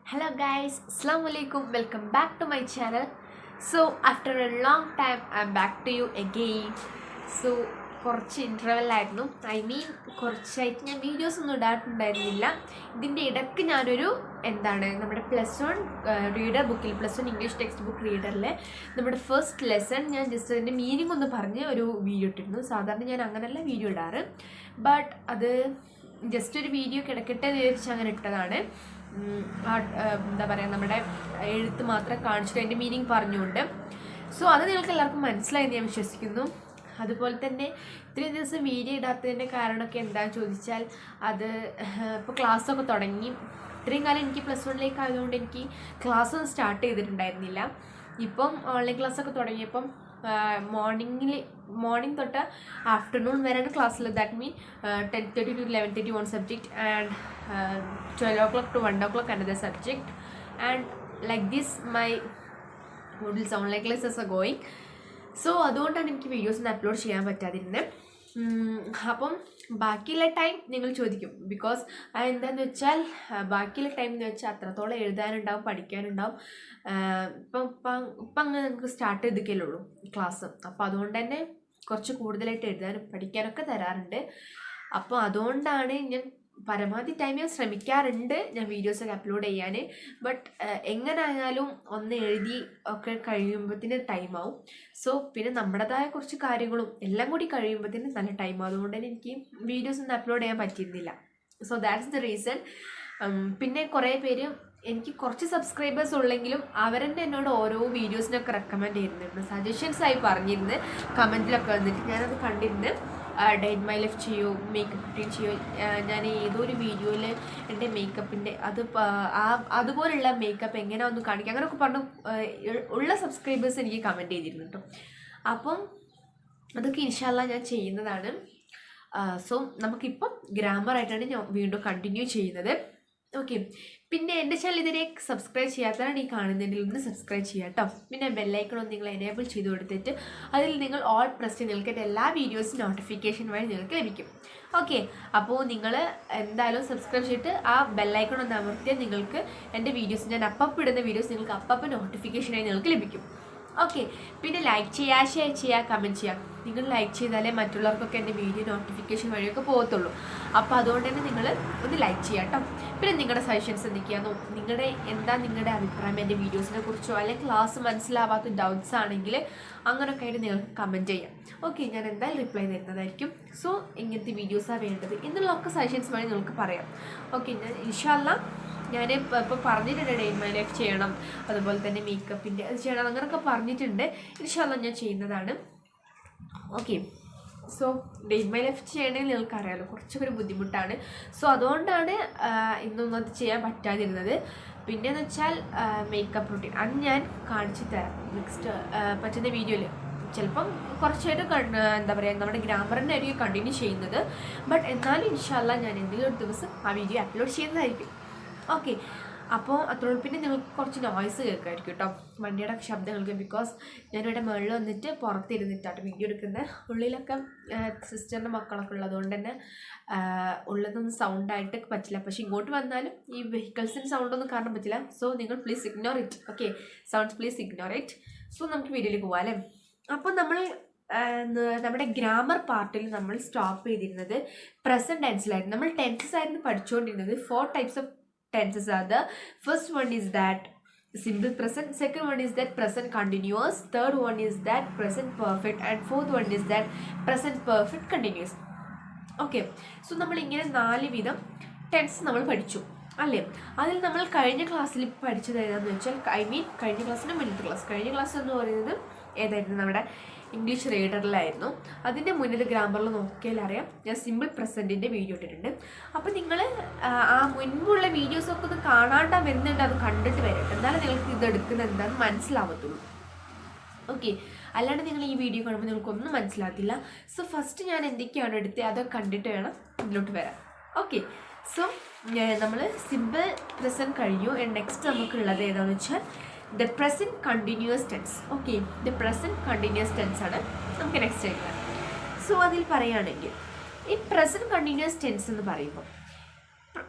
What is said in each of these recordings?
Hello guys, Assalamu alaikum. Welcome back to my channel. So after a long time I'm back to you again. So കുറച്ച് interval ആയിരുന്നു. കുറച്ചായിട്ട് ഞാൻ videos ഒന്നും ഇടാറുണ്ടായിരുന്നില്ല. ഇതിൻ്റെ ഇടയ്ക്ക് ഞാനൊരു നമ്മുടെ +1 റീഡർ ബുക്കിൽ +1 ഇംഗ്ലീഷ് ടെക്സ്റ്റ് ബുക്ക് റീഡറിൽ നമ്മുടെ ഫസ്റ്റ് ലെസൺ ഞാൻ ജസ്റ്റ് അതിൻ്റെ മീനിങ് ഒന്ന് പറഞ്ഞ് ഒരു വീഡിയോ ഇട്ടിരുന്നു. സാധാരണ ഞാൻ അങ്ങനെയല്ല വീഡിയോ ഇടാറ്, ബട്ട് അത് ജസ്റ്റ് ഒരു വീഡിയോ കിടക്കട്ടെ വിചാരിച്ച് അങ്ങനെ ഇട്ടതാണ്. എന്താ പറയുക, നമ്മുടെ എഴുത്ത് മാത്രം കാണിച്ചിട്ട് അതിൻ്റെ മീനിങ് പറഞ്ഞുകൊണ്ട്. സോ അത് നിങ്ങൾക്ക് എല്ലാവർക്കും മനസ്സിലായെന്ന് ഞാൻ വിശ്വസിക്കുന്നു. അതുപോലെ തന്നെ ഇത്രയും ദിവസം വീഡിയോ ഇടാത്തതിൻ്റെ കാരണമൊക്കെ എന്താണെന്ന് ചോദിച്ചാൽ, അത് ഇപ്പോൾ ക്ലാസ്സൊക്കെ തുടങ്ങി. ഇത്രയും കാലം എനിക്ക് +1 ആയതുകൊണ്ട് എനിക്ക് ക്ലാസ്സൊന്നും സ്റ്റാർട്ട് ചെയ്തിട്ടുണ്ടായിരുന്നില്ല. ഇപ്പം ഓൺലൈൻ ക്ലാസ്സൊക്കെ തുടങ്ങിയപ്പം മോർണിംഗ് തൊട്ട് ആഫ്റ്റർനൂൺ വരെയാണ് ക്ലാസ്സിൽ. That mean 10:30 to 11:30 one subject and 12 o'clock to 1 o'clock another subject, and like this my modules online classes are going. So അതുകൊണ്ടാണ് എനിക്ക് വീഡിയോസ് അപ്ലോഡ് ചെയ്യാൻ പറ്റാതിരുന്നത്. അപ്പം ബാക്കിയുള്ള ടൈം നിങ്ങൾ ചോദിക്കും, ബിക്കോസ് എന്താണെന്ന് വെച്ചാൽ ബാക്കിയുള്ള ടൈം എന്ന് വെച്ചാൽ അത്രത്തോളം എഴുതാനുണ്ടാവും, പഠിക്കാനുണ്ടാവും. ഇപ്പം അങ്ങ് നിങ്ങൾക്ക് സ്റ്റാർട്ട് ചെയ്തിക്കല്ലേ ഉള്ളൂ ക്ലാസ്. അപ്പോൾ അതുകൊണ്ട് തന്നെ കുറച്ച് കൂടുതലായിട്ട് എഴുതാനും പഠിക്കാനൊക്കെ തരാറുണ്ട്. അപ്പോൾ അതുകൊണ്ടാണ് ഞാൻ പരമാവധി ടൈം ഞാൻ ശ്രമിക്കാറുണ്ട് ഞാൻ വീഡിയോസൊക്കെ അപ്ലോഡ് ചെയ്യാൻ. ബട്ട് എങ്ങനെ ആയാലും ഒന്ന് എഴുതി ഒക്കെ കഴിയുമ്പോഴത്തേന് ടൈമാവും. സോ പിന്നെ നമ്മുടേതായ കുറച്ച് കാര്യങ്ങളും എല്ലാം കൂടി കഴിയുമ്പോഴത്തേന് നല്ല ടൈമാവും. അതുകൊണ്ട് തന്നെ എനിക്ക് വീഡിയോസ് ഒന്നും അപ്ലോഡ് ചെയ്യാൻ പറ്റിയിരുന്നില്ല. So that's the reason. പിന്നെ കുറേ പേര്, എനിക്ക് കുറച്ച് സബ്സ്ക്രൈബേഴ്സ് ഉള്ളെങ്കിലും അവരെന്നെ എന്നോട് ഓരോ വീഡിയോസിനൊക്കെ റെക്കമെൻഡ് ചെയ്തിരുന്നു, സജഷൻസായി പറഞ്ഞിരുന്നു കമൻറ്റിലൊക്കെ വന്നിട്ട്. ഞാനത് കണ്ടിരുന്നു. ഡേ ഇൻ മൈ ലൈഫ് ചെയ്യൂ, മേക്കപ്പ് റുട്ടീൻ ചെയ്യൂ. ഞാൻ ഏതോ ഒരു വീഡിയോയിൽ എൻ്റെ മേക്കപ്പിൻ്റെ അതുപോലുള്ള മേക്കപ്പ് എങ്ങനെ ഒന്ന് കാണിക്കുക അങ്ങനെയൊക്കെ പറഞ്ഞു ഉള്ള സബ്സ്ക്രൈബേഴ്സ് എനിക്ക് കമൻറ്റ് ചെയ്തിരുന്നു കേട്ടോ. അപ്പം അതൊക്കെ ഇൻഷാ അല്ലാ ഞാൻ ചെയ്യുന്നതാണ്. സോ നമുക്കിപ്പം ഗ്രാമറായിട്ടാണ് ഞാൻ വീണ്ടും കണ്ടിന്യൂ ചെയ്യുന്നത്. ഓക്കെ, പിന്നെ എൻ്റെ ചാനൽ ഇതിനെ സബ്സ്ക്രൈബ് ചെയ്യാത്തതാണ് ഈ കാണുന്നതിൽ ഒന്ന് സബ്സ്ക്രൈബ് ചെയ്യുക കേട്ടോ. പിന്നെ ബെല്ലൈക്കണൊന്ന് നിങ്ങൾ എനേബിൾ ചെയ്ത് കൊടുത്തിട്ട് അതിൽ നിങ്ങൾ ഓൾ പ്രസ് ചെയ്ത് നിങ്ങൾക്ക് എൻ്റെ എല്ലാ വീഡിയോസും നോട്ടിഫിക്കേഷൻ വഴി നിങ്ങൾക്ക് ലഭിക്കും. ഓക്കെ, അപ്പോൾ നിങ്ങൾ എന്തായാലും സബ്സ്ക്രൈബ് ചെയ്തിട്ട് ആ ബെല്ലൈക്കൺ ഒന്ന് അമർത്തിയാൽ നിങ്ങൾക്ക് എൻ്റെ വീഡിയോസ്, ഞാൻ അപ്പം ഇടുന്ന വീഡിയോസ് നിങ്ങൾക്ക് അപ്പം നോട്ടിഫിക്കേഷനായി നിങ്ങൾക്ക് ലഭിക്കും. ഓക്കെ, പിന്നെ ലൈക്ക് ചെയ്യുക, ഷെയർ ചെയ്യുക, കമൻറ്റ് ചെയ്യുക. നിങ്ങൾ ലൈക്ക് ചെയ്താലേ മറ്റുള്ളവർക്കൊക്കെ എൻ്റെ വീഡിയോ നോട്ടിഫിക്കേഷൻ വഴിയൊക്കെ പോകത്തുള്ളൂ. അപ്പോൾ അതുകൊണ്ട് തന്നെ നിങ്ങൾ ഒന്ന് ലൈക്ക് ചെയ്യുക കേട്ടോ. പിന്നെ നിങ്ങളുടെ സജഷൻസ് എന്തൊക്കെയാണോ, നിങ്ങളുടെ അഭിപ്രായം എൻ്റെ വീഡിയോസിനെ കുറിച്ചോ, അല്ലെങ്കിൽ ക്ലാസ് മനസ്സിലാവാത്ത ഡൗട്ട്സ് ആണെങ്കിൽ അങ്ങനെയൊക്കെ ആയിട്ട് നിങ്ങൾക്ക് കമൻറ്റ് ചെയ്യാം. ഓക്കെ, ഞാൻ എന്തായാലും റിപ്ലൈ തരുന്നതായിരിക്കും. സോ ഇങ്ങനത്തെ വീഡിയോസാണ് വേണ്ടത് എന്നുള്ളതൊക്കെ സജഷൻസ് വഴി നിങ്ങൾക്ക് പറയാം. ഓക്കെ, ഞാൻ ഇൻഷാ അല്ലാ ഞാൻ ഇപ്പോൾ പറഞ്ഞിട്ടുണ്ട് ഡേ ഇൻ മൈ ലൈഫ് ചെയ്യണം, അതുപോലെ തന്നെ മേക്കപ്പിൻ്റെ അത് ചെയ്യണം, അങ്ങനെയൊക്കെ പറഞ്ഞിട്ടുണ്ട്. ഇൻഷാ അല്ലാ ഞാൻ ചെയ്യുന്നതാണ്. Okay, so day in my life ചെയ്യണമെങ്കിൽ നിങ്ങൾക്ക് അറിയാമല്ലോ കുറച്ചൊക്കെ ഒരു ബുദ്ധിമുട്ടാണ്. സോ അതുകൊണ്ടാണ് ഇന്നൊന്നും അത് ചെയ്യാൻ പറ്റാതിരുന്നത്. പിന്നെയെന്ന് വെച്ചാൽ മേക്കപ്പ് റൂട്ടീൻ അത് ഞാൻ കാണിച്ചു തരാം നെക്സ്റ്റ് പറ്റുന്ന വീഡിയോയിൽ. ചിലപ്പം കുറച്ചായിട്ട് എന്താ പറയുക, നമ്മുടെ ഗ്രാമറിൻ്റെ ആയിരിക്കും കണ്ടിന്യൂ ചെയ്യുന്നത്. ബട്ട് എന്നാലും ഇൻഷാ അല്ലാ ഞാൻ എന്തെങ്കിലും ഒരു ദിവസം ആ വീഡിയോ അപ്ലോഡ് ചെയ്യുന്നതായിരിക്കും. ഓക്കെ, അപ്പോൾ അത്രയും. പിന്നെ നിങ്ങൾക്ക് കുറച്ച് നോയ്സ് കേൾക്കുമായിരിക്കും കേട്ടോ, വണ്ടിയുടെ ശബ്ദം കേൾക്കും. ബിക്കോസ് ഞാനിവിടെ മുകളിൽ വന്നിട്ട് പുറത്തിരുന്നിട്ടാണ് വീഡിയോ എടുക്കുന്നത്. ഉള്ളിലൊക്കെ സിസ്റ്ററിൻ്റെ മക്കളൊക്കെ ഉള്ളതുകൊണ്ട് തന്നെ ഉള്ളതൊന്നും സൗണ്ടായിട്ട് പറ്റില്ല. പക്ഷേ ഇങ്ങോട്ട് വന്നാലും ഈ വെഹിക്കിൾസിൻ്റെ സൗണ്ടൊന്നും കാണാൻ പറ്റില്ല. സോ നിങ്ങൾ please ignore it. Okay, sounds please ignore it. So നമുക്ക് വീഡിയോയിലേക്ക് പോകാം അല്ലേ. അപ്പോൾ നമ്മുടെ ഗ്രാമർ പാർട്ടിൽ നമ്മൾ സ്റ്റോപ്പ് ചെയ്തിരുന്നത് പ്രസൻറ്റ് ടെൻസിലായിരുന്നു. നമ്മൾ ടെൻസസ് ആയിരുന്നു പഠിച്ചുകൊണ്ടിരുന്നത്. 4 types of tenses are the first one is that simple present, second one is that present continuous, third one is that present perfect, and fourth one is that present perfect continuous. Okay, so നമ്മൾ ഇങ്ങനെ 4 വിധം tense നമ്മൾ പഠിച്ചു അല്ലേ. അതിൽ നമ്മൾ കഴിഞ്ഞ ക്ലാസ്സിൽ പഠിച്ചത് ഏതാണെന്ന് വെച്ചാൽ, കഴിഞ്ഞ ക്ലാസ്സിന് മുന്നത്തെ കഴിഞ്ഞ ക്ലാസ് എന്ന് പറയുന്നത് ഏതായിരുന്നു, നമ്മുടെ ഇംഗ്ലീഷ് റീഡറിലായിരുന്നു. അതിൻ്റെ മുന്നിൽ ഗ്രാമറിൽ നോക്കിയാൽ അറിയാം ഞാൻ സിമ്പിൾ പ്രസൻറ്റിൻ്റെ വീഡിയോ ഇട്ടിട്ടുണ്ട്. അപ്പോൾ നിങ്ങൾ ആ മുൻപുള്ള വീഡിയോസൊക്കെ ഒന്ന് കാണാണ്ടാ വരുന്നുണ്ട്, അത് കണ്ടിട്ട് വരട്ടെ, എന്നാലും നിങ്ങൾക്ക് ഇത് എടുക്കുന്നത് എന്താണെന്ന് മനസ്സിലാവത്തുള്ളൂ. ഓക്കെ, അല്ലാണ്ട് നിങ്ങൾ ഈ വീഡിയോ കാണുമ്പോൾ നിങ്ങൾക്കൊന്നും മനസ്സിലാകത്തില്ല. സോ ഫസ്റ്റ് ഞാൻ എന്തൊക്കെയാണ് എടുത്തത് അതൊക്കെ കണ്ടിട്ട് വേണം ഇതിലോട്ട് വരാം. ഓക്കെ, സോ നമ്മൾ സിമ്പിൾ പ്രസൻറ്റ് കഴിഞ്ഞു. നെക്സ്റ്റ് നമുക്കുള്ളത് ഏതാണെന്ന് വെച്ചാൽ the present continuous tense. Okay, the present continuous tense ആണ് നമുക്ക് നെക്സ്റ്റ് ആയിട്ട്. സോ അതിൽ പറയുകയാണെങ്കിൽ ഈ പ്രസൻറ്റ് കണ്ടിന്യൂസ് ടെൻസ് എന്ന് പറയുമ്പോൾ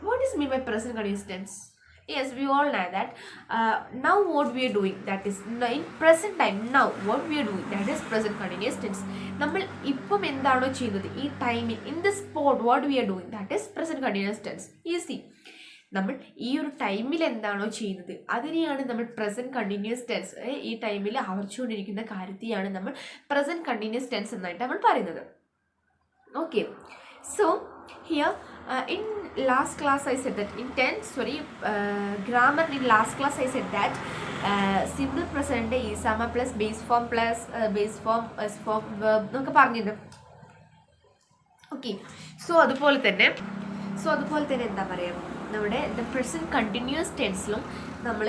what is mean by present continuous tense? Yes, we all know that. Now what we are doing, that is in present time. Now what we are doing, that is present continuous tense. നമ്മൾ ഇപ്പം എന്താണോ ചെയ്യുന്നത് ഈ ടൈമിൽ, in the spot what we are doing, that is present continuous tense. Easy. നമ്മൾ ഈ ഒരു ടൈമിൽ എന്താണോ ചെയ്യുന്നത് അതിനെയാണ് നമ്മൾ പ്രസന്റ് കണ്ടിന്യൂസ് ടെൻസ്. ഈ ടൈമിൽ ആവർത്തിച്ചുകൊണ്ടിരിക്കുന്ന കാര്യത്തെയാണ് നമ്മൾ പ്രസന്റ് കണ്ടിന്യൂസ് ടെൻസ് എന്നായിട്ട് നമ്മൾ പറയുന്നത്. Okay. So here in last class I said that in grammar in last class I said that simple present is sama plus base form s form verb എന്നൊക്കെ പറഞ്ഞിരുന്നു. Okay. So അതുപോലെ തന്നെ എന്താ പറയുക, നമ്മുടെ the present continuous ടെൻസിലും നമ്മൾ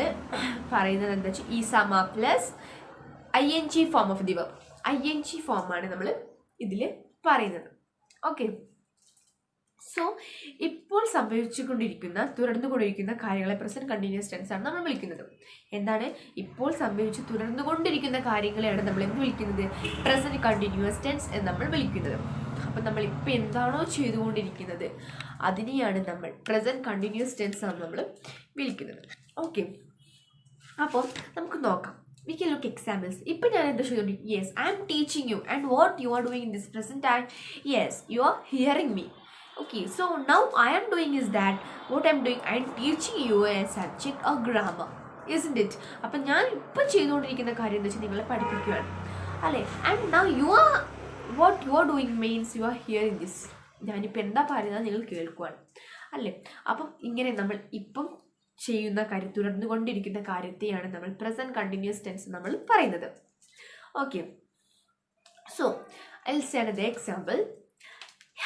പറയുന്നത് എന്താ വെച്ചാൽ ഈസാമ plus ING form of the verb. ING ഫോമാണ് നമ്മൾ ഇതിൽ പറയുന്നത്. ഓക്കെ. സോ ഇപ്പോൾ തുടർന്നുകൊണ്ടിരിക്കുന്ന കാര്യങ്ങളെ പ്രസന്റ് കണ്ടിന്യൂസ് ടെൻസ് ആണ് നമ്മൾ വിളിക്കുന്നത്. എന്താണ്? ഇപ്പോൾ തുടർന്നുകൊണ്ടിരിക്കുന്ന കാര്യങ്ങളെയാണ് നമ്മൾ എന്ത് വിളിക്കുന്നത്? പ്രസന്റ് കണ്ടിന്യൂസ് ടെൻസ് എന്ന് നമ്മൾ വിളിക്കുന്നത്. അപ്പം നമ്മൾ ഇപ്പോൾ എന്താണോ ചെയ്തുകൊണ്ടിരിക്കുന്നത് അതിനെയാണ് നമ്മൾ പ്രസന്റ് കണ്ടിന്യൂസ് ടെൻസ് ആണ് നമ്മൾ വിളിക്കുന്നത്. ഓക്കെ. അപ്പോൾ നമുക്ക് നോക്കാം. We can look examples. ഇപ്പോൾ ഞാൻ എന്താ ചെയ്തുകൊണ്ടിരിക്കും? Yes, I am teaching you. And what you are doing in this present time? Yes, you are hearing me. Okay, so now I am doing is that what I am doing, I am teaching you a subject or grammar, isn't it? അപ്പം ഞാൻ ഇപ്പം ചെയ്തുകൊണ്ടിരിക്കുന്ന കാര്യം എന്താ വെച്ചാൽ നിങ്ങളെ പഠിപ്പിക്കുകയാണ് അല്ലേ. And now what you are doing means you are hearing this. ഞാനിപ്പോൾ എന്താ പറയുന്നത് നിങ്ങൾ കേൾക്കുകയാണ് അല്ലേ. അപ്പം ഇങ്ങനെ നമ്മൾ ഇപ്പം ചെയ്യുന്ന കാര്യം, തുടർന്നുകൊണ്ടിരിക്കുന്ന കാര്യത്തെയാണ് നമ്മൾ പ്രസന്റ് കണ്ടിന്യൂസ് ടെൻസ് നമ്മൾ പറയുന്നത്. Okay. So I will say another example.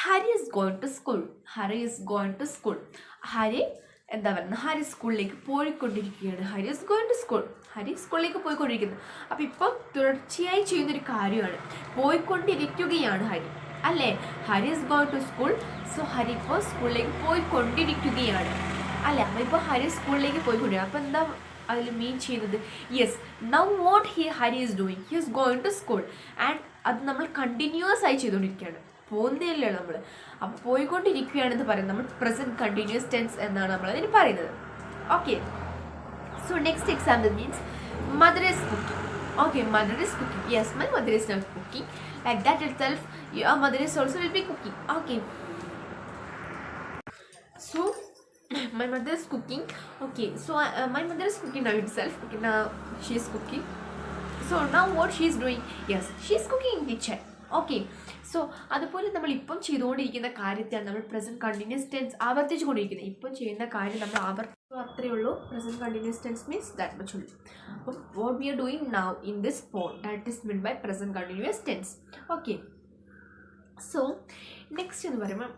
Harry is going to school. Harry is going to school. Harry എന്താ പറയുന്നത്? ഹരി സ്കൂളിലേക്ക് പോയിക്കൊണ്ടിരിക്കുകയാണ്. Hari is going to school. Hari സ്കൂളിലേക്ക് പോയിക്കൊണ്ടിരിക്കുന്നത്. അപ്പം ഇപ്പം തുടർച്ചയായി ചെയ്യുന്നൊരു കാര്യമാണ്. പോയിക്കൊണ്ടിരിക്കുകയാണ് ഹരി അല്ലേ. Hari is going to school. So Hari ഇപ്പോൾ സ്കൂളിലേക്ക് പോയിക്കൊണ്ടിരിക്കുകയാണ് അല്ലേ. അപ്പം ഇപ്പോൾ ഹരി സ്കൂളിലേക്ക് പോയിക്കൊണ്ടിരിക്കുക. അപ്പം എന്താ അതിൽ മീൻ ചെയ്യുന്നത്? Yes, now what Hari is doing, he is going to school. And അത് നമ്മൾ കണ്ടിന്യൂസ് ആയി ചെയ്തുകൊണ്ടിരിക്കുകയാണ്, പോകുന്നില്ലല്ലോ നമ്മൾ. അപ്പോൾ പോയിക്കൊണ്ടിരിക്കുകയാണെന്ന് പറയുന്നത് നമ്മൾ പ്രസന്റ് കണ്ടിന്യൂസ് ടെൻസ് എന്നാണ് നമ്മൾ അതിന് പറയുന്നത്. Okay. So next example means mother is cooking. Okay, mother is cooking. Yes, my mother is not cooking. Like that itself your mother is also will be cooking. Okay. So my mother is cooking. Okay, so my mother is cooking now itself. Okay, now she is cooking. So now what she is doing? Yes, she is cooking in kitchen. Okay. So അതുപോലെ നമ്മൾ ഇപ്പം ചെയ്തുകൊണ്ടിരിക്കുന്ന കാര്യത്തെയാണ് നമ്മൾ present continuous tense ആവർത്തിച്ചു കൊണ്ടിരിക്കുന്നത്. ഇപ്പം ചെയ്യുന്ന കാര്യം നമ്മൾ ആവർത്തിക്കുക അത്രയേ ഉള്ളൂ. Present continuous tense means that much ഉള്ളൂ. അപ്പം what we are doing now in this spot, that is mean by present continuous tense. Okay. So next എന്ന് പറയുമ്പോൾ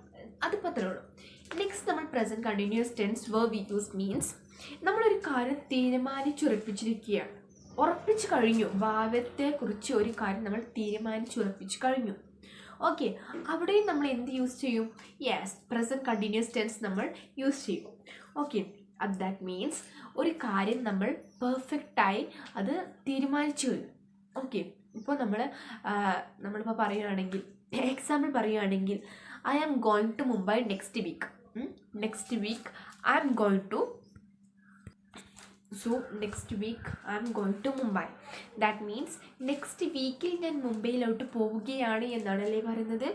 അതിപ്പോൾ അത്രയേ ഉള്ളൂ. നെക്സ്റ്റ് നമ്മൾ present continuous tense verb use means നമ്മളൊരു കാര്യം തീരുമാനിച്ചുറപ്പിച്ചിരിക്കുകയാണ്, ഉറപ്പിച്ചു കഴിഞ്ഞു. ഭാവത്തെക്കുറിച്ച് ഒരു കാര്യം നമ്മൾ തീരുമാനിച്ചുറപ്പിച്ചു കഴിഞ്ഞു. ഓക്കെ. അവിടെയും നമ്മൾ എന്ത് യൂസ് ചെയ്യും? യെസ്, പ്രസന്റ് കണ്ടിന്യൂസ് ടെൻസ് നമ്മൾ യൂസ് ചെയ്യും. ഓക്കെ. ദാറ്റ് മീൻസ് ഒരു കാര്യം നമ്മൾ പെർഫെക്റ്റായി അത് തീരുമാനിച്ചു കഴിഞ്ഞു. ഓക്കെ. ഇപ്പോൾ നമ്മളിപ്പോൾ പറയുകയാണെങ്കിൽ, എക്സാമ്പിൾ പറയുകയാണെങ്കിൽ, I am going to Mumbai next week. Next week I am going to next week I am going to Mumbai. That means next വീക്കിൽ ഞാൻ മുംബൈയിലോട്ട് പോവുകയാണ് എന്നാണ് അല്ലേ പറയുന്നത്.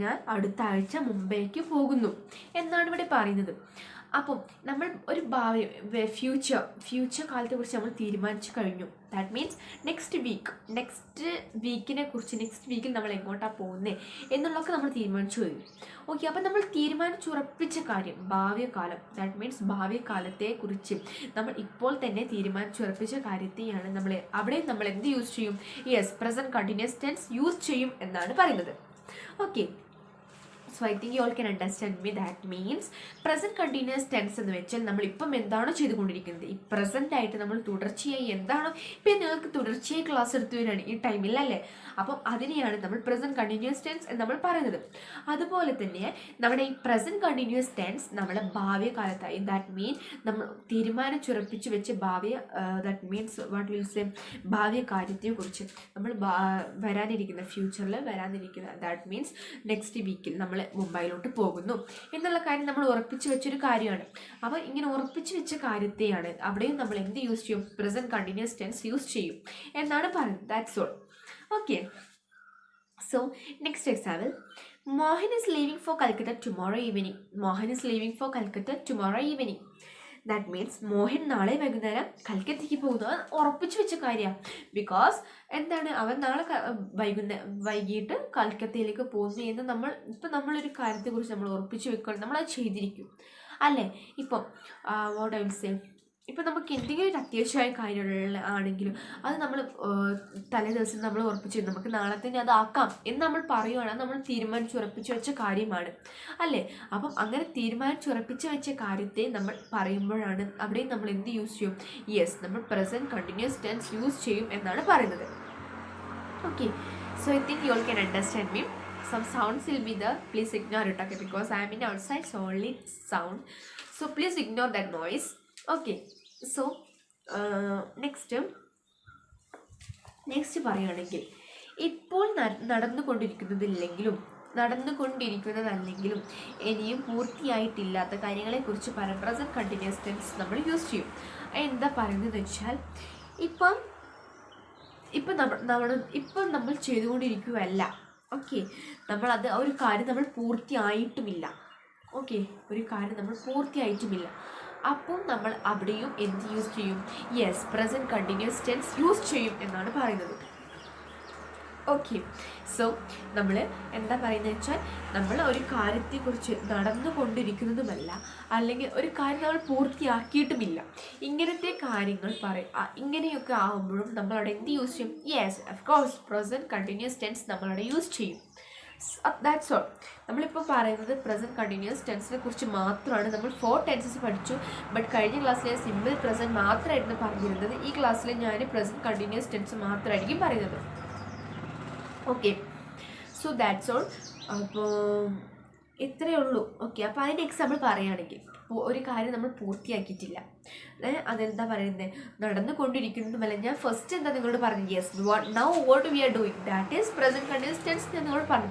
ഞാൻ അടുത്ത ആഴ്ച മുംബൈക്ക് പോകുന്നു എന്നാണ് ഇവിടെ പറയുന്നത്. അപ്പം നമ്മൾ ഒരു ഭാവി, ഫ്യൂച്ചർ കാലത്തെക്കുറിച്ച് നമ്മൾ തീരുമാനിച്ചു കഴിഞ്ഞു. ദാറ്റ് മീൻസ് നെക്സ്റ്റ് വീക്കിനെ കുറിച്ച്, നെക്സ്റ്റ് വീക്കിൽ നമ്മൾ എങ്ങോട്ടാണ് പോകുന്നത് എന്നുള്ളതൊക്കെ നമ്മൾ തീരുമാനിച്ചു കഴിഞ്ഞു. ഓക്കെ. അപ്പം നമ്മൾ തീരുമാനിച്ചുറപ്പിച്ച കാര്യം ഭാവികാലം, ദാറ്റ് മീൻസ് ഭാവികാലത്തെക്കുറിച്ച് നമ്മൾ ഇപ്പോൾ തന്നെ തീരുമാനിച്ചുറപ്പിച്ച കാര്യത്തെയാണ് അവിടെ നമ്മൾ എന്ത് യൂസ് ചെയ്യും? Yes, present continuous tense use ചെയ്യും എന്നാണ് പറയുന്നത്. Okay. So I think you all can understand me. That means present continuous tense എന്ന് വെച്ചാൽ നമ്മളിപ്പം എന്താണോ ചെയ്തുകൊണ്ടിരിക്കുന്നത്, ഈ പ്രസന്റ് ആയിട്ട് നമ്മൾ തുടർച്ചയായി എന്താണോ, ഇപ്പം നിങ്ങൾക്ക് തുടർച്ചയായി ക്ലാസ് എടുത്തു വരികയാണ് ഈ ടൈമിലല്ലേ, അപ്പം അതിനെയാണ് നമ്മൾ പ്രസന്റ് കണ്ടിന്യൂസ് ടെൻസ് എന്ന് നമ്മൾ പറയുന്നത്. അതുപോലെ തന്നെ നമ്മുടെ ഈ പ്രസന്റ് കണ്ടിന്യൂസ് ടെൻസ് നമ്മുടെ ഭാവി കാലത്തായി, ദാറ്റ് മീൻ നമ്മൾ തീരുമാനിച്ചുറപ്പിച്ച് വെച്ച് that means what will say ഭാവി കാര്യത്തെക്കുറിച്ച് നമ്മൾ വരാനിരിക്കുന്ന ഫ്യൂച്ചറിൽ വരാനിരിക്കുന്ന, ദാറ്റ് മീൻസ് നെക്സ്റ്റ് വീക്കിൽ നമ്മൾ മുംബൈയിലോട്ട് പോകുന്നു എന്നുള്ള കാര്യം നമ്മൾ ഉറപ്പിച്ച് വെച്ചൊരു കാര്യമാണ്. അപ്പോൾ ഇങ്ങനെ ഉറപ്പിച്ച് വെച്ച കാര്യത്തെയാണ് അവിടെയും നമ്മൾ എന്ത് യൂസ് ചെയ്യും? പ്രസൻറ്റ് കണ്ടിന്യൂസ് ടെൻസ് യൂസ് ചെയ്യും എന്നാണ് പറയുന്നത്. That's all. Okay. So, next example. Mohan is leaving for Calcutta tomorrow evening. Mohan is leaving for Calcutta tomorrow evening. That means Mohan നാളെ വൈകുന്നേരം കൽക്കത്തയ്ക്ക് പോകുന്നത് ഉറപ്പിച്ചു വെച്ച കാര്യമാണ്. ബിക്കോസ് എന്താണ്, അവൻ നാളെ വൈകിട്ട് കൽക്കത്തയിലേക്ക് പോകുന്നു എന്ന് നമ്മളൊരു കാര്യത്തെക്കുറിച്ച് നമ്മൾ ഉറപ്പിച്ചു വെക്കണം, നമ്മളത് ചെയ്തിരിക്കും അല്ലേ. ഇപ്പം വാട്ട് ഐ വിൽ സേ, ഇപ്പം നമുക്ക് എന്തെങ്കിലും ഒരു അത്യാവശ്യമായ കാര്യമുള്ള ആണെങ്കിലും അത് നമ്മൾ തലേ ദിവസം നമ്മൾ ഉറപ്പിച്ചു നമുക്ക് നാളെ തന്നെ അതാക്കാം എന്ന് നമ്മൾ പറയുകയാണ്. അത് നമ്മൾ തീരുമാനിച്ചുറപ്പിച്ച് വെച്ച കാര്യമാണ് അല്ലേ. അപ്പം അങ്ങനെ തീരുമാനിച്ചുറപ്പിച്ച് വെച്ച കാര്യത്തെ നമ്മൾ പറയുമ്പോഴാണ് അവിടെയും നമ്മൾ എന്ത് യൂസ് ചെയ്യും? യെസ്, നമ്മൾ പ്രസൻറ്റ് കണ്ടിന്യൂസ് ടെൻസ് യൂസ് ചെയ്യും എന്നാണ് പറയുന്നത്. Okay. So I think you all can understand me. Some sounds will be there. Please ignore it, okay? Because I am in outside, so only sound. So please ignore that noise. Okay. So next പറയുകയാണെങ്കിൽ, ഇപ്പോൾ നടന്നുകൊണ്ടിരിക്കുന്നതല്ലെങ്കിലും ഇനിയും പൂർത്തിയായിട്ടില്ലാത്ത കാര്യങ്ങളെക്കുറിച്ച് പറയാൻ present continuous tense നമ്മൾ use ചെയ്യും. എന്താ പറയുന്നത് വെച്ചാൽ, ഇപ്പം നമ്മൾ ചെയ്തുകൊണ്ടിരിക്കുകയല്ല. ഓക്കെ, നമ്മളത് ഒരു കാര്യം നമ്മൾ പൂർത്തിയായിട്ടുമില്ല. ഓക്കെ, ഒരു കാര്യം നമ്മൾ പൂർത്തിയായിട്ടുമില്ല. അപ്പോൾ നമ്മൾ അവിടെയും എന്ത് യൂസ് ചെയ്യും? Yes, present continuous tense use ചെയ്യും എന്നാണ് പറയുന്നത്. ഓക്കെ. സോ നമ്മൾ എന്താ പറയുന്നത് വെച്ചാൽ, നമ്മൾ ഒരു കാര്യത്തെക്കുറിച്ച് നടന്നുകൊണ്ടിരിക്കുന്നതുമല്ല, അല്ലെങ്കിൽ ഒരു കാര്യം നമ്മൾ പൂർത്തിയാക്കിയിട്ടുമില്ല, ഇങ്ങനത്തെ കാര്യങ്ങൾ ഇങ്ങനെയൊക്കെ ആകുമ്പോഴും നമ്മളവിടെ എന്ത് യൂസ് ചെയ്യും? Yes, of course present continuous tense നമ്മളവിടെ യൂസ് ചെയ്യും. That's all. നമ്മളിപ്പോൾ പറയുന്നത് പ്രസൻറ്റ് കണ്ടിന്യൂസ് ടെൻസിനെ കുറിച്ച് മാത്രമാണ്. നമ്മൾ 4 ടെൻസസ് പഠിച്ചു. ബട്ട് കഴിഞ്ഞ ക്ലാസ്സിലെ സിമ്പിൾ പ്രസൻറ്റ് മാത്രമായിരുന്നു പറഞ്ഞിരുന്നത്. ഈ ക്ലാസ്സിൽ ഞാൻ പ്രസൻറ്റ് കണ്ടിന്യൂസ് ടെൻസ് മാത്രമായിരിക്കും പറയുന്നത്. ഓക്കെ. So that's all. അപ്പോൾ ഇത്രയേ ഉള്ളൂ. ഓക്കെ. അപ്പോൾ അതിൻ്റെ എക്സാമ്പിൾ പറയുകയാണെങ്കിൽ, ഒരു കാര്യം നമ്മൾ പൂർത്തിയാക്കിയിട്ടില്ല, അതെന്താ പറയുന്നത്? നടന്നുകൊണ്ടിരിക്കുന്നതുമല്ല. ഞാൻ ഫസ്റ്റ് എന്താ നിങ്ങളോട് പറഞ്ഞു? Yes, now what we are doing, that is present continuous tense ഞാൻ നിങ്ങളോട് പറഞ്ഞു.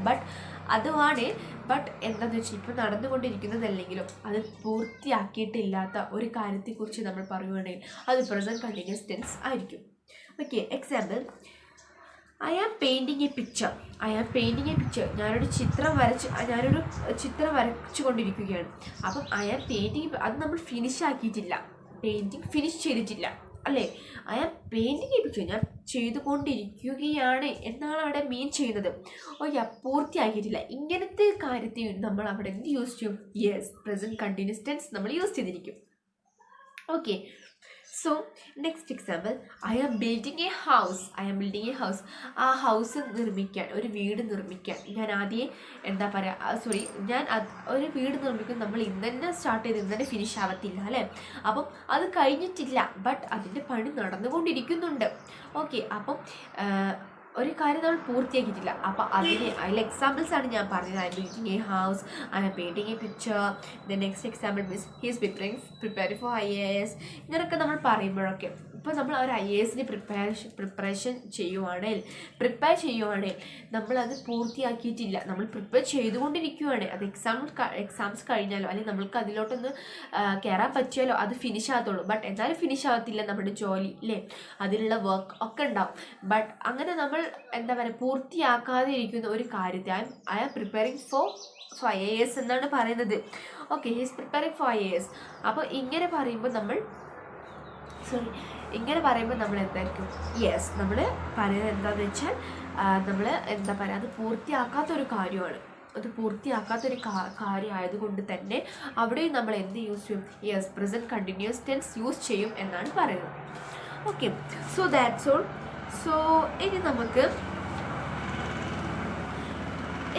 ബട്ട് എന്താണെന്ന് വെച്ചാൽ, ഇപ്പോൾ നടന്നുകൊണ്ടിരിക്കുന്നതല്ലെങ്കിലും അത് പൂർത്തിയാക്കിയിട്ടില്ലാത്ത ഒരു കാര്യത്തെക്കുറിച്ച് നമ്മൾ പറയുകയാണെങ്കിൽ അത് പ്രസൻറ്റ് കണ്ടിന്യൂസ് ടെൻസ് ആയിരിക്കും. Okay. Example, I am painting a picture. ഞാനൊരു ചിത്രം വരച്ചു കൊണ്ടിരിക്കുകയാണ്. അപ്പം ഐ ആം പെയിൻറ്റിങ്, അത് നമ്മൾ പെയിൻറ്റിങ് ഫിനിഷ് ചെയ്തിട്ടില്ല അല്ലേ. I am painting a picture, ഞാൻ ചെയ്തുകൊണ്ടിരിക്കുകയാണ് എന്നാണ് അവിടെ മീൻ ചെയ്യുന്നത്. ഓക്കെ, പൂർത്തിയാക്കിയിട്ടില്ല. ഇങ്ങനത്തെ കാര്യത്തെ നമ്മൾ അവിടെ എന്ത് യൂസ് ചെയ്യും? യെസ്, പ്രസൻറ്റ് കണ്ടിന്യൂസ് ടെൻസ് നമ്മൾ യൂസ് ചെയ്തിരിക്കും. Okay. So next example, I am building a house. ആ ഹൗസ് നിർമ്മിക്കാൻ, ഒരു വീട് നിർമ്മിക്കാൻ ഞാൻ ആദ്യം ഒരു വീട് നിർമ്മിക്കാൻ നമ്മൾ ഇന്ന് തന്നെ സ്റ്റാർട്ട് ചെയ്ത് ഇന്ന് തന്നെ ഫിനിഷ് ആവത്തില്ല അല്ലേ. അപ്പം അത് കഴിഞ്ഞിട്ടില്ല, ബട്ട് അതിൻ്റെ പണി നടന്നുകൊണ്ടിരിക്കുന്നുണ്ട്. ഓക്കെ. അപ്പം ഒരു കാര്യം നമ്മൾ പൂർത്തിയാക്കിയിട്ടില്ല. അപ്പോൾ അതിൽ എക്സാമ്പിൾസ് ആണ് ഞാൻ പറഞ്ഞത്. I M building a house, I M painting a picture. The next example means he is preparing for IAS. ഇങ്ങനെയൊക്കെ നമ്മൾ പറയുമ്പോഴൊക്കെ, ഇപ്പോൾ നമ്മൾ ഒരു IASന് പ്രിപ്പയർ ചെയ്യുവാണെങ്കിൽ നമ്മളത് പൂർത്തിയാക്കിയിട്ടില്ല, നമ്മൾ പ്രിപ്പയർ ചെയ്തുകൊണ്ടിരിക്കുകയാണ്. അത് എക്സാംസ് കഴിഞ്ഞാലോ അല്ലെങ്കിൽ നമ്മൾക്ക് അതിലോട്ടൊന്ന് കയറാൻ പറ്റിയാലോ അത് ഫിനിഷ് ആകത്തുള്ളൂ. ബട്ട് എന്നാലും ഫിനിഷ് ആകത്തില്ല നമ്മുടെ ജോലി അല്ലേ, അതിലുള്ള വർക്ക് ഒക്കെ ഉണ്ടാവും. ബട്ട് അങ്ങനെ നമ്മൾ എന്താ പറയുക, പൂർത്തിയാക്കാതെ ഇരിക്കുന്ന ഒരു കാര്യത്തെ I am preparing for IAS എന്നാണ് പറയുന്നത്. Okay, he is preparing for IAS. അപ്പോൾ ഇങ്ങനെ പറയുമ്പോൾ നമ്മൾ എന്തായിരിക്കും? യെസ്, നമ്മൾ പറയുന്നത് എന്താണെന്ന് വെച്ചാൽ, നമ്മൾ എന്താ പറയുക, അത് പൂർത്തിയാക്കാത്തൊരു കാര്യമാണ്. അത് പൂർത്തിയാക്കാത്തൊരു കാര്യമായതുകൊണ്ട് തന്നെ അവിടെയും നമ്മൾ എന്ത് യൂസ് ചെയ്യും? Yes, present continuous tense use ചെയ്യും എന്നാണ് പറയുന്നത്. Okay. So that's all. So ഇനി നമുക്ക്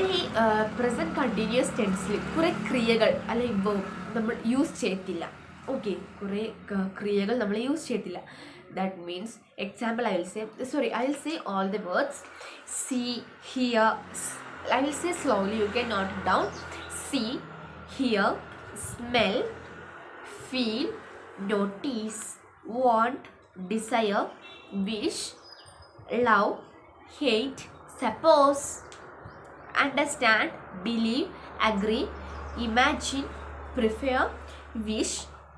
ഈ പ്രസൻറ്റ് കണ്ടിന്യൂസ് ടെൻസിൽ കുറേ ക്രിയകൾ അല്ലെങ്കിൽ നമ്മൾ യൂസ് ചെയ്യത്തില്ല. ഓക്കെ, കുറേ ക്രിയകൾ നമ്മൾ യൂസ് ചെയ്യത്തില്ല. That means, example, I will say all the words. See, hear. I will say slowly, you can note it down. See, hear, smell, feel, notice, want, desire, wish, love, hate, suppose, understand, believe, agree, imagine, prefer, wish,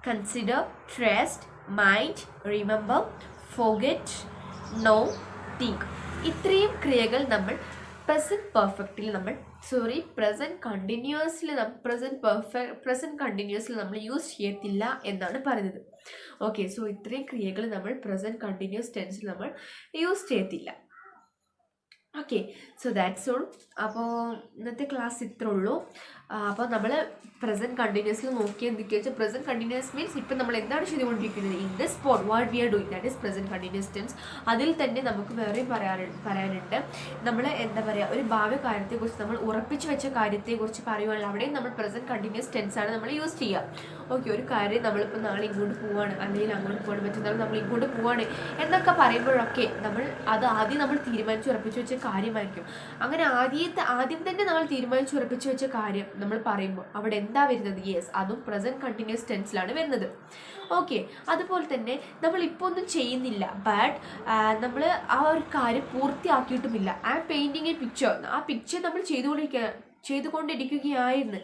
consider, trust, mind, remember, forget, know, think. ഇത്രയും ക്രിയകൾ നമ്മൾ present കണ്ടിന്യൂസിൽ നമ്മൾ use ചെയ്യത്തില്ല എന്നാണ് പറയുന്നത്. Okay, so ഇത്രയും ക്രിയകൾ നമ്മൾ പ്രസൻറ്റ് കണ്ടിന്യൂസ് ടെൻസിൽ നമ്മൾ യൂസ് ചെയ്യത്തില്ല. Okay, so that's all. അപ്പോൾ ഇന്നത്തെ ക്ലാസ് ഇത്രേ ഉള്ളൂ. അപ്പോൾ നമ്മൾ പ്രസൻറ്റ് കണ്ടിന്യൂസിൽ നോക്കിയാൽ എന്തൊക്കെയാ വെച്ചാൽ, പ്രസൻറ്റ് കണ്ടിന്യൂസ് മീൻസ് ഇപ്പം നമ്മൾ എന്താണ് ചെയ്തുകൊണ്ടിരിക്കുന്നത്, in the spot what we are doing, that is present continuous tense. അതിൽ തന്നെ നമുക്ക് വേറെയും പറയാനുണ്ട്. നമ്മൾ എന്താ പറയുക, ഒരു ഭാവി കാര്യത്തെക്കുറിച്ച് നമ്മൾ ഉറപ്പിച്ച് വെച്ച കാര്യത്തെക്കുറിച്ച് പറയുവാണെങ്കിൽ അവിടെയും നമ്മൾ പ്രസൻറ്റ് കണ്ടിന്യൂസ് ടെൻസാണ് നമ്മൾ യൂസ് ചെയ്യുക. ഓക്കെ, ഒരു കാര്യം നമ്മളിപ്പോൾ നാളെ ഇങ്ങോട്ട് പോവാണ്, അല്ലെങ്കിൽ അങ്ങോട്ട് പോകാൻ മറ്റന്നാൾ നമ്മൾ ഇങ്ങോട്ട് പോവാണ് എന്നൊക്കെ പറയുമ്പോഴൊക്കെ അത് ആദ്യം നമ്മൾ തീരുമാനിച്ച് ഉറപ്പിച്ച് വെച്ച കാര്യമായിരിക്കും. അങ്ങനെ ആദ്യം തന്നെ നമ്മൾ തീരുമാനിച്ച് ഉറപ്പിച്ച് വെച്ച കാര്യം നമ്മൾ പറയുമ്പോൾ അവിടെ എന്താ വരുന്നത്, യെസ്, അതും പ്രസൻറ്റ് കണ്ടിന്യൂസ് ടെൻസിലാണ് വരുന്നത്. ഓക്കെ, അതുപോലെ തന്നെ നമ്മൾ ഇപ്പോൾ ഒന്നും ചെയ്യുന്നില്ല, ബട്ട് നമ്മൾ ആ ഒരു കാര്യം പൂർത്തിയാക്കിയിട്ടുമില്ല. പെയിൻറ്റിങ് എ പിക്ചർ, ആ പിക്ചർ നമ്മൾ ചെയ്തുകൊണ്ടിരിക്കുകയായിരുന്നു,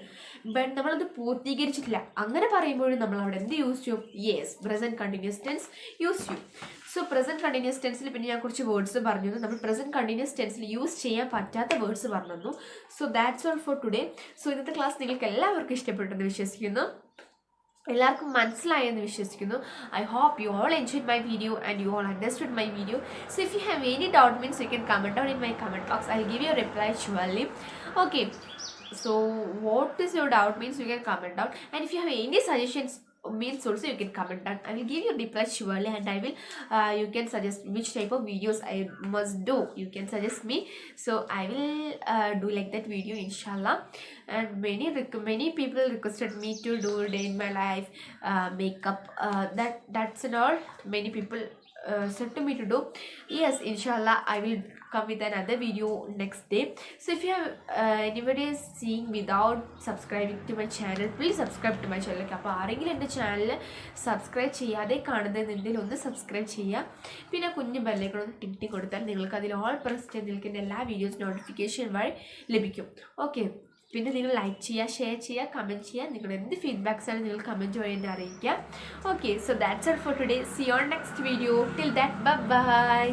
ബട്ട് നമ്മളത് പൂർത്തീകരിച്ചിട്ടില്ല. അങ്ങനെ പറയുമ്പോഴും നമ്മൾ അവിടെ എന്ത് യൂസ് ചെയ്യും, yes, present continuous tense use ചെയ്യും. സോ പ്രസൻറ്റ് കണ്ടിന്യൂസ് ടെൻസിൽ പിന്നെ ഞാൻ കുറച്ച് വേർഡ്സ് പറഞ്ഞു, നമ്മൾ പ്രസൻറ്റ് കണ്ടിന്യൂസ് ടെൻസിൽ യൂസ് ചെയ്യാൻ പറ്റാത്ത വേർഡ്സ് പറഞ്ഞു. So that's all for today. So ഇന്നത്തെ ക്ലാസ് നിങ്ങൾക്ക് എല്ലാവർക്കും ഇഷ്ടപ്പെട്ടെന്ന് വിശ്വസിക്കുന്നു, എല്ലാവർക്കും മനസ്സിലായെന്ന് വിശ്വസിക്കുന്നു. I hope you all enjoyed my video and you all understood my video. So if you have any doubt means you can comment down in my comment box. I give you reply surely. Okay, so what is your doubt means you can comment down, and if you have any suggestions means also you can comment down. I will give you reply surely, and I will you can suggest which type of videos I must do. You can suggest me, so I will do like that video inshallah. And many people requested me to do day in my life, makeup, that's and all. Many people said to me to do. Yes, inshallah I will come with another video next day. So if you have anybody is seeing without subscribing to my channel, please subscribe to my channel. അപ്പോൾ ആരെങ്കിലും എൻ്റെ channel subscribe ചെയ്യാതെ കാണുന്നതെന്നുണ്ടെങ്കിൽ ഒന്ന് subscribe ചെയ്യുക. പിന്നെ കുഞ്ഞു bell icon ഒന്ന് tick കൊടുത്താൽ നിങ്ങൾക്ക് അതിൽ ഓൾ പ്രസ് ചെയ്ത് നിൽക്കുന്ന എല്ലാ വീഡിയോസ് നോട്ടിഫിക്കേഷൻ വഴി ലഭിക്കും. ഓക്കെ, പിന്നെ നിങ്ങൾ ലൈക്ക് ചെയ്യുക, ഷെയർ ചെയ്യുക, കമൻറ്റ് ചെയ്യുക. നിങ്ങളുടെ എന്ത് ഫീഡ്ബാക്സ് ആണ് നിങ്ങൾ കമൻറ്റ് വഴി എന്നെ അറിയിക്കുക. Okay, so that's all for today. See you on next video. Till that bye by.